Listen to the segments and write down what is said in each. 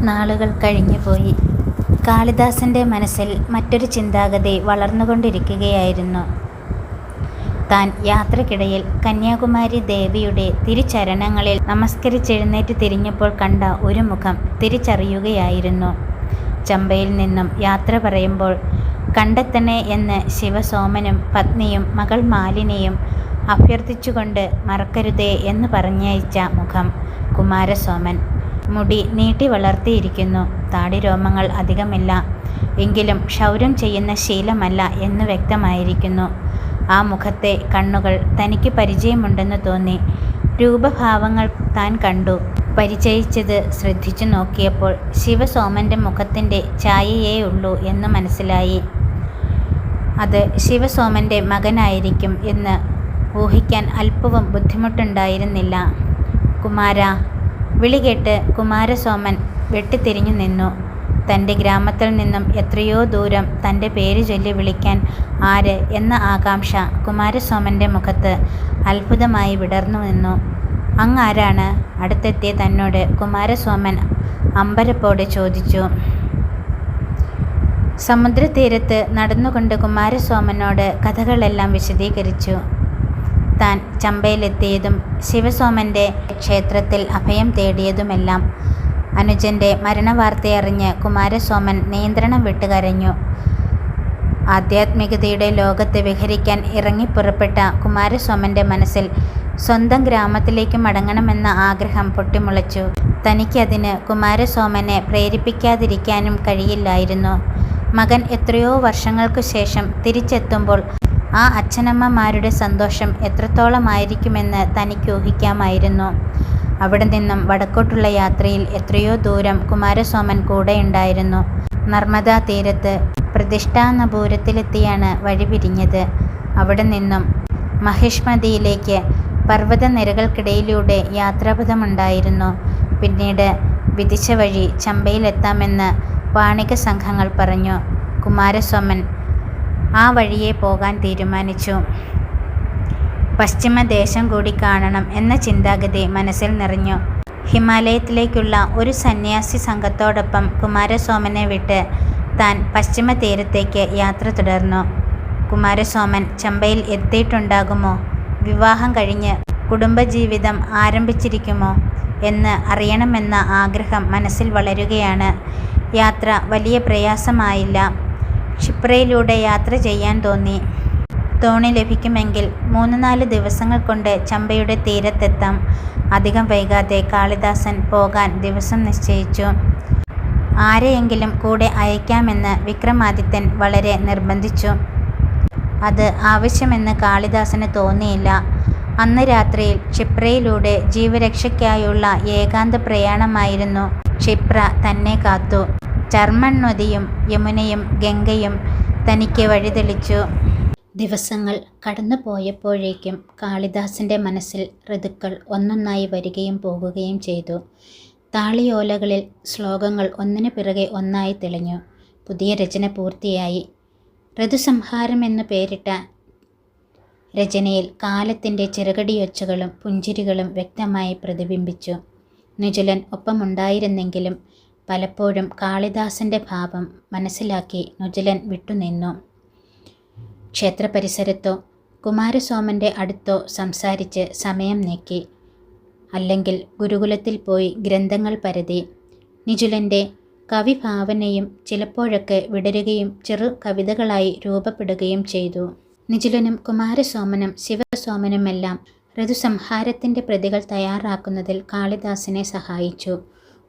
നാളുകൾ കഴിഞ്ഞുപോയി. കാളിദാസന്റെ മനസ്സിൽ മറ്റൊരു ചിന്താഗതി വളർന്നുകൊണ്ടിരിക്കുകയായിരുന്നു. താൻ യാത്രക്കിടയിൽ കന്യാകുമാരി ദേവിയുടെ തിരുചരണങ്ങളിൽ നമസ്കരിച്ചെഴുന്നേറ്റ് തിരിഞ്ഞപ്പോൾ കണ്ട ഒരു മുഖം തിരിച്ചറിയുകയായിരുന്നു. ചമ്പയിൽ നിന്നും യാത്ര പറയുമ്പോൾ കണ്ടെത്തണേ എന്ന് ശിവസോമനും പത്നിയും മകൾ മാലിനിയും അഭ്യർത്ഥിച്ചുകൊണ്ട് മറക്കരുതേ എന്ന് പറഞ്ഞയച്ച മുഖം കുമാരസോമൻ. മുടി നീട്ടി വളർത്തിയിരിക്കുന്നു. താടിരോമങ്ങൾ അധികമില്ല. എങ്കിലും ക്ഷൗരം ചെയ്യുന്ന ശീലമല്ല എന്ന് വ്യക്തമായിരിക്കുന്നു. ആ മുഖത്തെ കണ്ണുകൾ തനിക്ക് പരിചയമുണ്ടെന്ന് തോന്നി. രൂപഭാവങ്ങൾ താൻ കണ്ടു. പരിചയിച്ചത് ശ്രദ്ധിച്ചു നോക്കിയപ്പോൾ ശിവസോമൻ്റെ മുഖത്തിൻ്റെ ഛായയേയുള്ളൂ എന്ന് മനസ്സിലായി. അത് ശിവസോമൻ്റെ മകനായിരിക്കും എന്ന് ഊഹിക്കാൻ അല്പവും ബുദ്ധിമുട്ടുണ്ടായിരുന്നില്ല. കുമാരാ, വിളികേട്ട് കുമാരസോമൻ വെട്ടിത്തിരിഞ്ഞു നിന്നു. തൻ്റെ ഗ്രാമത്തിൽ നിന്നും എത്രയോ ദൂരം തൻ്റെ പേര് ചൊല്ലി വിളിക്കാൻ ആര് എന്ന ആകാംക്ഷ കുമാരസോമൻ്റെ മുഖത്ത് അത്ഭുതമായി വിടർന്നു നിന്നു. അങ്ങാരാണ്? അടുത്തെത്തിയ തന്നോട് കുമാരസോമൻ അമ്പരപ്പോടെ ചോദിച്ചു. സമുദ്രതീരത്ത് നടന്നുകൊണ്ട് കുമാരസോമനോട് കഥകളെല്ലാം വിശദീകരിച്ചു. താൻ ചമ്പയിലെത്തിയതും ശിവസോമൻ്റെ ക്ഷേത്രത്തിൽ അഭയം തേടിയതുമെല്ലാം. അനുജൻ്റെ മരണവാർത്തയറിഞ്ഞ് കുമാരസോമൻ നിയന്ത്രണം വിട്ട് കരഞ്ഞു. ആധ്യാത്മികതയുടെ ലോകത്ത് വിഹരിക്കാൻ ഇറങ്ങിപ്പുറപ്പെട്ട കുമാരസോമൻ്റെ മനസ്സിൽ സ്വന്തം ഗ്രാമത്തിലേക്ക് മടങ്ങണമെന്ന ആഗ്രഹം പൊട്ടിമുളച്ചു. തനിക്കതിന് കുമാരസോമനെ പ്രേരിപ്പിക്കാതിരിക്കാനും കഴിയില്ലായിരുന്നു. മകൻ എത്രയോ വർഷങ്ങൾക്കു ശേഷം തിരിച്ചെത്തുമ്പോൾ ആ അച്ഛനമ്മമാരുടെ സന്തോഷം എത്രത്തോളമായിരിക്കുമെന്ന് തനിക്ക് ഊഹിക്കാമായിരുന്നു. അവിടെ നിന്നും വടക്കോട്ടുള്ള യാത്രയിൽ എത്രയോ ദൂരം കുമാരസോമൻ കൂടെയുണ്ടായിരുന്നു. നർമ്മദാ തീരത്ത് പ്രതിഷ്ഠാനപൂരത്തിലെത്തിയാണ് വഴി പിരിഞ്ഞത്. അവിടെ നിന്നും മഹിഷ്മതിയിലേക്ക് പർവ്വതനിരകൾക്കിടയിലൂടെ യാത്രാപഥമുണ്ടായിരുന്നു. പിന്നീട് വിദിശ വഴി ചമ്പയിലെത്താമെന്ന് വാണിക സംഘങ്ങൾ പറഞ്ഞു. കുമാരസോമൻ ആ വഴിയെ പോകാൻ തീരുമാനിച്ചു. പശ്ചിമദേശം കൂടി കാണണം എന്ന ചിന്താഗതി മനസ്സിൽ നിറഞ്ഞു. ഹിമാലയത്തിലേക്കുള്ള ഒരു സന്യാസി സംഘത്തോടൊപ്പം കുമാരസോമനെ വിട്ട് താൻ പശ്ചിമ തീരത്തേക്ക് യാത്ര തുടർന്നു. കുമാരസോമൻ ചമ്പയിൽ എത്തിയിട്ടുണ്ടാകുമോ? വിവാഹം കഴിഞ്ഞ് കുടുംബജീവിതം ആരംഭിച്ചിരിക്കുമോ എന്ന് അറിയണമെന്ന ആഗ്രഹം മനസ്സിൽ വളരുകയാണ്. യാത്ര വലിയ പ്രയാസമായില്ല. ക്ഷിപ്രയിലൂടെ യാത്ര ചെയ്യാൻ തോന്നി. തോണി ലഭിക്കുമെങ്കിൽ 3-4 ദിവസങ്ങൾ കൊണ്ട് ചമ്പയുടെ തീരത്തെത്താം. അധികം വൈകാതെ കാളിദാസൻ പോകാൻ ദിവസം നിശ്ചയിച്ചു. ആരെയെങ്കിലും കൂടെ അയക്കാമെന്ന് വിക്രമാദിത്യൻ വളരെ നിർബന്ധിച്ചു. അത് ആവശ്യമെന്ന് കാളിദാസന് തോന്നിയില്ല. അന്ന് രാത്രിയിൽ ക്ഷിപ്രയിലൂടെ ജീവരക്ഷയ്ക്കായുള്ള ഏകാന്ത പ്രയാണമായിരുന്നു. ക്ഷിപ്ര തന്നെ കാത്തു. ചർമ്മണ്വതിയും യമുനയും ഗംഗയും തനിക്ക് വഴിതെളിച്ചു. ദിവസങ്ങൾ കടന്നു പോയപ്പോഴേക്കും കാളിദാസൻ്റെ മനസ്സിൽ ഋതുക്കൾ ഒന്നൊന്നായി വരികയും പോകുകയും ചെയ്തു. താളിയോലകളിൽ ശ്ലോകങ്ങൾ ഒന്നിനു പിറകെ ഒന്നായി തെളിഞ്ഞു. പുതിയ രചന പൂർത്തിയായി. ഋതുസംഹാരം എന്നു പേരിട്ട രചനയിൽ കാലത്തിൻ്റെ ചിറകടിയൊച്ചകളും പുഞ്ചിരികളും വ്യക്തമായി പ്രതിബിംബിച്ചു. നുജലൻ ഒപ്പമുണ്ടായിരുന്നെങ്കിലും പലപ്പോഴും കാളിദാസൻ്റെ ഭാവം മനസ്സിലാക്കി നുജലൻ വിട്ടുനിന്നു. ക്ഷേത്രപരിസരത്തോ കുമാരസോമൻ്റെ അടുത്തോ സംസാരിച്ച് സമയം നീക്കി. അല്ലെങ്കിൽ ഗുരുകുലത്തിൽ പോയി ഗ്രന്ഥങ്ങൾ പരതി. നിജുലൻ്റെ കവിഭാവനയും ചിലപ്പോഴൊക്കെ വിടരുകയും ചെറു കവിതകളായി രൂപപ്പെടുകയും ചെയ്തു. നിജുലനും കുമാരസോമനും ശിവസോമനുമെല്ലാം ഋതുസംഹാരത്തിൻ്റെ പ്രതികൾ തയ്യാറാക്കുന്നതിൽ കാളിദാസനെ സഹായിച്ചു.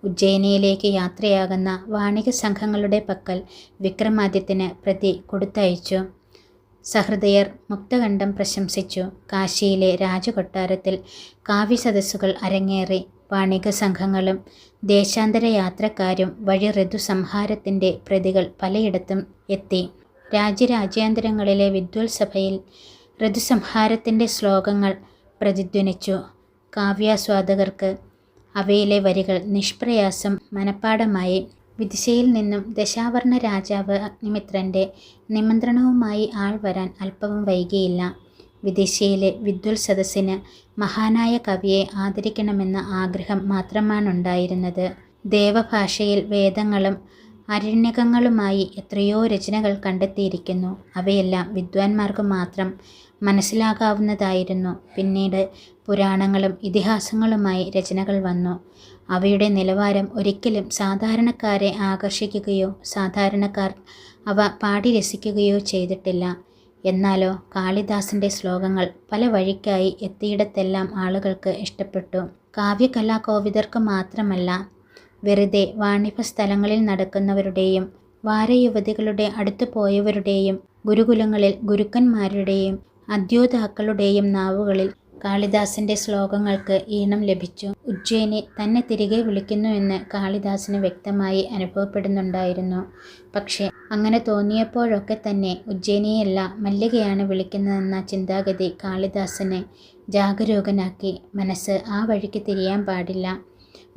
ഉജ്ജയിനിയിലേക്ക് യാത്രയാകുന്ന വാണിക സംഘങ്ങളുടെ പക്കൽ വിക്രമാദിത്യന് പ്രതി കൊടുത്തയച്ചു. സഹൃദയർ മുക്തകണ്ഠം പ്രശംസിച്ചു. കാശിയിലെ രാജകൊട്ടാരത്തിൽ കാവ്യസദസ്സുകൾ അരങ്ങേറി. വാണിക സംഘങ്ങളും ദേശാന്തര യാത്രക്കാരും വഴി ഋതുസംഹാരത്തിൻ്റെ പ്രതികൾ പലയിടത്തും എത്തി. രാജ്യരാജ്യാന്തരങ്ങളിലെ വിദ്വത്സഭയിൽ ഋതുസംഹാരത്തിൻ്റെ ശ്ലോകങ്ങൾ പ്രതിധ്വനിച്ചു. കാവ്യാസ്വാദകർക്ക് അവയിലെ വരികൾ നിഷ്പ്രയാസം മനഃപ്പാഠമായി. വിദിശയിൽ നിന്നും ദശാവർണ രാജാവ് അഗ്നിമിത്രൻ്റെ നിമന്ത്രണവുമായി ആൾ വരാൻ അല്പവും വൈകിയില്ല. വിദിശയിലെ വിദ്വത്സദസ്സിന് മഹാനായ കവിയെ ആദരിക്കണമെന്ന ആഗ്രഹം മാത്രമാണുണ്ടായിരുന്നത്. ദേവഭാഷയിൽ വേദങ്ങളും അരണ്യകങ്ങളുമായി എത്രയോ രചനകൾ കണ്ടെത്തിയിരിക്കുന്നു. അവയെല്ലാം വിദ്വാൻമാർക്ക് മാത്രം മനസ്സിലാകാവുന്നതായിരുന്നു. പിന്നീട് പുരാണങ്ങളും ഇതിഹാസങ്ങളുമായി രചനകൾ വന്നു. അവയുടെ നിലവാരം ഒരിക്കലും സാധാരണക്കാരെ ആകർഷിക്കുകയോ സാധാരണക്കാർ അവ പാടി രസിക്കുകയോ ചെയ്തിട്ടില്ല. എന്നാലോ കാളിദാസന്റെ ശ്ലോകങ്ങൾ പല വഴിക്കായി എത്തിയിടത്തെല്ലാം ആളുകൾക്ക് ഇഷ്ടപ്പെട്ടു. കാവ്യകലാകോവിദർക്ക് മാത്രമല്ല, വെറുതെ വാണിഭ സ്ഥലങ്ങളിൽ നടക്കുന്നവരുടെയും വാരയുവതികളുടെ അടുത്തു പോയവരുടെയും ഗുരുകുലങ്ങളിൽ ഗുരുക്കന്മാരുടെയും അദ്യോതാക്കളുടെയും നാവുകളിൽ കാളിദാസന്റെ ശ്ലോകങ്ങൾക്ക് ഈണം ലഭിച്ചു. ഉജ്ജയിനി തന്നെ തിരികെ വിളിക്കുന്നുവെന്ന് കാളിദാസന് വ്യക്തമായി അനുഭവപ്പെടുന്നുണ്ടായിരുന്നു. പക്ഷേ അങ്ങനെ തോന്നിയപ്പോഴൊക്കെ തന്നെ ഉജ്ജയിനിയല്ല മല്ലികയാണ് വിളിക്കുന്നതെന്ന ചിന്താഗതി കാളിദാസനെ ജാഗരൂകനാക്കി. മനസ്സ് ആ വഴിക്ക് തിരിയാൻ പാടില്ല.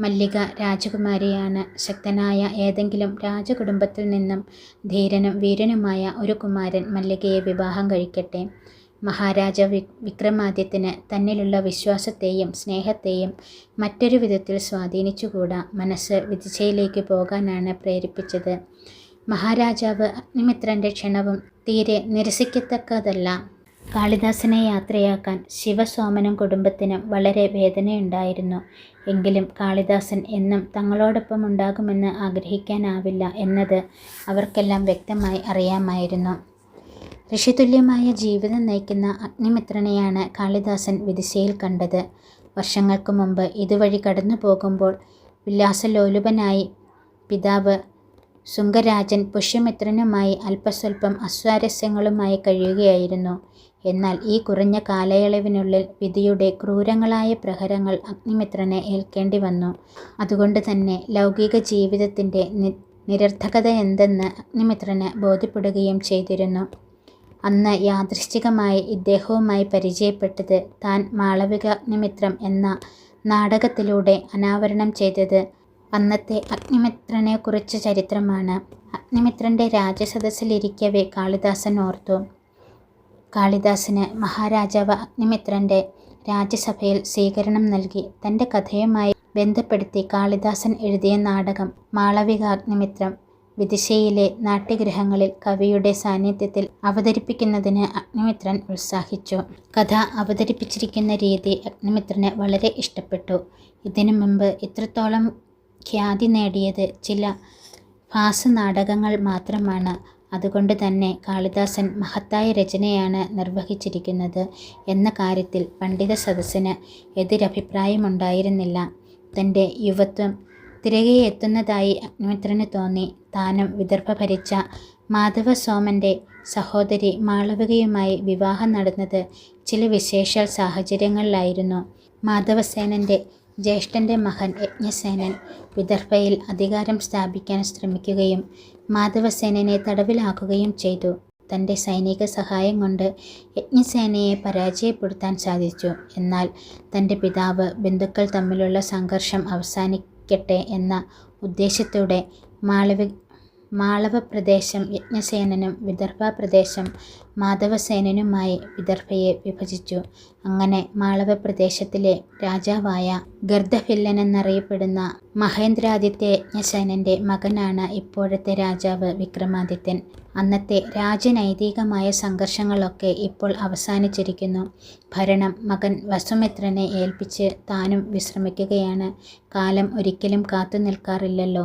മല്ലിക രാജകുമാരിയാണ്. ശക്തനായ ഏതെങ്കിലും രാജകുടുംബത്തിൽ നിന്നും ധീരനും വീരനുമായ ഒരു കുമാരൻ മല്ലികയെ വിവാഹം കഴിക്കട്ടെ. മഹാരാജ വിക്രമാദിത്യന് തന്നിലുള്ള വിശ്വാസത്തെയും സ്നേഹത്തെയും മറ്റൊരു വിധത്തിൽ സ്വാധീനിച്ചുകൂടാ. മനസ്സ് വിദിശയിലേക്ക് പോകാനാണ് പ്രേരിപ്പിച്ചത്. മഹാരാജാവ് അഗ്നിമിത്രന്റെ ക്ഷണവും തീരെ നിരസിക്കത്തക്കതല്ല. കാളിദാസനെ യാത്രയാക്കാൻ ശിവസോമനും കുടുംബത്തിനും വളരെ വേദനയുണ്ടായിരുന്നു. എങ്കിലും കാളിദാസൻ എന്നും തങ്ങളോടൊപ്പം ഉണ്ടാകുമെന്ന് ആഗ്രഹിക്കാനാവില്ല എന്നത് അവർക്കെല്ലാം വ്യക്തമായി അറിയാമായിരുന്നു. ഋഷിതുല്യമായ ജീവിതം നയിക്കുന്ന അഗ്നിമിത്രനെയാണ് കാളിദാസൻ വിദിശയിൽ കണ്ടത്. വർഷങ്ങൾക്ക് മുമ്പ് ഇതുവഴി കടന്നു പോകുമ്പോൾ ഉല്ലാസലോലുപനായി പിതാവ് ശുംഗരാജൻ പുഷ്യമിത്രനുമായി അല്പസ്വല്പം അസ്വാരസ്യങ്ങളുമായി കഴിയുകയായിരുന്നു. എന്നാൽ ഈ കുറഞ്ഞ കാലയളവിനുള്ളിൽ വിധിയുടെ ക്രൂരങ്ങളായ പ്രഹരങ്ങൾ അഗ്നിമിത്രനെ ഏൽക്കേണ്ടി വന്നു. അതുകൊണ്ട് തന്നെ ലൗകിക ജീവിതത്തിൻ്റെ നിരർത്ഥകത എന്തെന്ന് അഗ്നിമിത്രന് ബോധ്യപ്പെടുകയും ചെയ്തിരുന്നു. അന്ന് യാദൃശ്ചികമായി ഇദ്ദേഹവുമായി പരിചയപ്പെട്ടത് താൻ മാളവികാഗ്നിമിത്രം എന്ന നാടകത്തിലൂടെ അനാവരണം ചെയ്തത് അന്നത്തെ അഗ്നിമിത്രനെക്കുറിച്ച ചരിത്രമാണ്. അഗ്നിമിത്രൻ്റെ രാജസദസ്സിലിരിക്കവേ കാളിദാസൻ ഓർത്തു. കാളിദാസന് മഹാരാജാവ് അഗ്നിമിത്രൻ്റെ രാജ്യസഭയിൽ സ്വീകരണം നൽകി. തൻ്റെ കഥയുമായി ബന്ധപ്പെടുത്തി കാളിദാസൻ എഴുതിയ നാടകം മാളവികാഗ്നിമിത്രം വിദിശയിലെ നാട്യഗൃഹങ്ങളിൽ കവിയുടെ സാന്നിധ്യത്തിൽ അവതരിപ്പിക്കുന്നതിന് അഗ്നിമിത്രൻ ഉത്സാഹിച്ചു. കഥ അവതരിപ്പിച്ചിരിക്കുന്ന രീതി അഗ്നിമിത്രന് വളരെ ഇഷ്ടപ്പെട്ടു. ഇതിനു മുമ്പ് ഇത്രത്തോളം ഖ്യാതി നേടിയത് ചില ഭാസനാടകങ്ങൾ മാത്രമാണ്. അതുകൊണ്ട് തന്നെ കാളിദാസൻ മഹത്തായ രചനയാണ് നിർവഹിച്ചിരിക്കുന്നത് എന്ന കാര്യത്തിൽ പണ്ഡിത സദസ്സിന് എതിരഭിപ്രായമുണ്ടായിരുന്നില്ല. തൻ്റെ യുവത്വം തിരികെ എത്തുന്നതായി അഗ്നിമിത്രന് തോന്നി. താനും വിദർഭ ഭരിച്ച മാധവസോമൻ്റെ സഹോദരി മാളവികയുമായി വിവാഹം നടന്നത് ചില വിശേഷാൽ സാഹചര്യങ്ങളിലായിരുന്നു. മാധവസേനൻ്റെ ജ്യേഷ്ഠൻ്റെ മകൻ യജ്ഞസേനൻ വിദർഭയിൽ അധികാരം സ്ഥാപിക്കാൻ ശ്രമിക്കുകയും മാധവസേനനെ തടവിലാക്കുകയും ചെയ്തു. തൻ്റെ സൈനിക സഹായം കൊണ്ട് യജ്ഞസേനയെ പരാജയപ്പെടുത്താൻ സാധിച്ചു. എന്നാൽ തൻ്റെ പിതാവ് ബന്ധുക്കൾ തമ്മിലുള്ള സംഘർഷം അവസാനിക്കട്ടെ എന്ന ഉദ്ദേശത്തോടെ മാളവ പ്രദേശം യജ്ഞസേനനും വിദർഭ പ്രദേശം മാധവസേനനുമായി വിദർഭയെ വിഭജിച്ചു. അങ്ങനെ മാളവ പ്രദേശത്തിലെ രാജാവായ ഗർദഭില്ലൻ എന്നറിയപ്പെടുന്ന മഹേന്ദ്രാദിത്യ യജ്ഞസേനൻ്റെ മകനാണ് ഇപ്പോഴത്തെ രാജാവ് വിക്രമാദിത്യൻ. അന്നത്തെ രാജനൈതികമായ സംഘർഷങ്ങളൊക്കെ ഇപ്പോൾ അവസാനിച്ചിരിക്കുന്നു. ഭരണം മകൻ വസുമിത്രനെ ഏൽപ്പിച്ച് താനും വിശ്രമിക്കുകയാണ്. കാലം ഒരിക്കലും കാത്തു നിൽക്കാറില്ലല്ലോ.